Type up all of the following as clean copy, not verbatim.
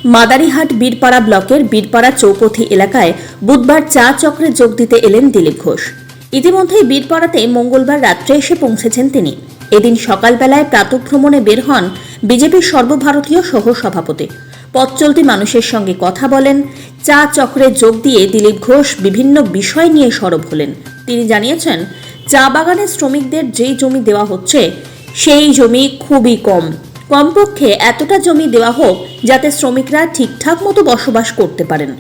মাদারিহাট বীরপাড়া ব্লকের বীরপাড়া চৌপথি এলাকায় বুধবার চা চক্রে যোগ দিতে এলেন দিলীপ ঘোষ। ইতিমধ্যেই বীরপাড়াতে মঙ্গলবার রাত্রে এসে পৌঁছেছেন তিনি। এদিন সকালবেলায় প্রাতঃভ্রমণে বের হন বিজেপির সর্বভারতীয় সহ সভাপতি। পথ চলতি মানুষের সঙ্গে কথা বলেন। চা চক্রে যোগ দিয়ে দিলীপ ঘোষ বিভিন্ন বিষয় নিয়ে সরব হলেন। তিনি জানিয়েছেন, চা বাগানের শ্রমিকদের যেই জমি দেওয়া হচ্ছে সেই জমি খুবই কমপক্ষে এতটা জমি দেওয়া হোক যাতে শ্রমিকরা ঠিকঠাক মতো বসবাস করতে পারেন।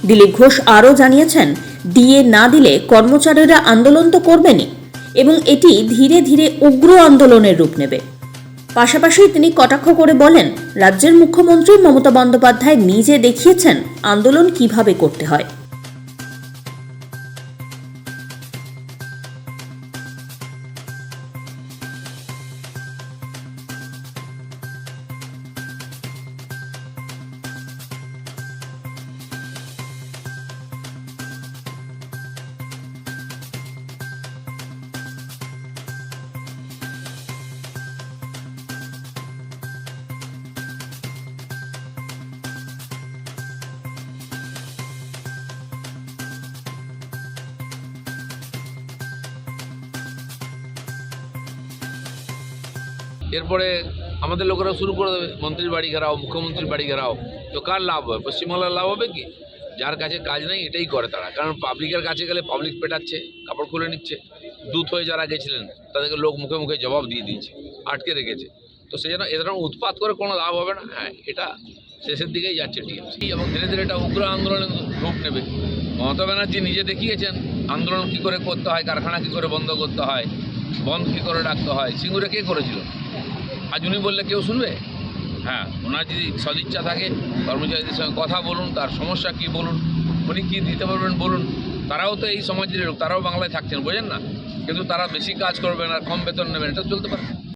দিলীপ ঘোষ আরও জানিয়েছেন, ডিএ না দিলে কর্মচারীরা আন্দোলন তো করবেনই এবং এটি ধীরে ধীরে উগ্র আন্দোলনের রূপ নেবে। পাশাপাশি তিনি কটাক্ষ করে বলেন, রাজ্যের মুখ্যমন্ত্রী মমতা বন্দ্যোপাধ্যায় নিজে দেখিয়েছেন আন্দোলন কিভাবে করতে হয়। এরপরে আমাদের লোকেরা শুরু করে দেবে, মন্ত্রীর বাড়ি ঘেরাও, মুখ্যমন্ত্রীর বাড়ি ঘেরাও। তো কার লাভ হবে? পশ্চিমবাংলার লাভ হবে কি? যার কাছে কাজ নেই এটাই করে তারা। কারণ পাবলিকের কাছে গেলে পাবলিক পেটাচ্ছে, কাপড় খুলে নিচ্ছে। দূত হয়ে যারা গেছিলেন তাদেরকে লোক মুখে মুখে জবাব দিয়ে দিয়েছে, আটকে রেখেছে। তো সেই জন্য এরকম উৎপাত করে কোনো লাভ হবে না। হ্যাঁ, এটা শেষের দিকেই যাচ্ছে টিএমসি এবং ধীরে ধীরে এটা উগ্র আন্দোলনের রূপ নেবে। মমতা ব্যানার্জি নিজে দেখিয়েছেন আন্দোলন কী করে করতে হয়, কারখানা কী করে বন্ধ করতে হয়, বন্ধ কী করে রাখতে হয়। সিঙ্গুরে কে করেছিল? আজ উনি বললে কেউ শুনবে? হ্যাঁ, ওনার যদি সদিচ্ছা থাকে কর্মচারীদের সঙ্গে কথা বলুন, তার সমস্যা কী বলুন, উনি কী দিতে পারবেন বলুন। তারাও তো এই সমাজের লোক, তারাও বাংলায় থাকছেন, বোঝেন না? কিন্তু তারা বেশি কাজ করবেন আর কম বেতন নেবেন, এটা চলতে পারে।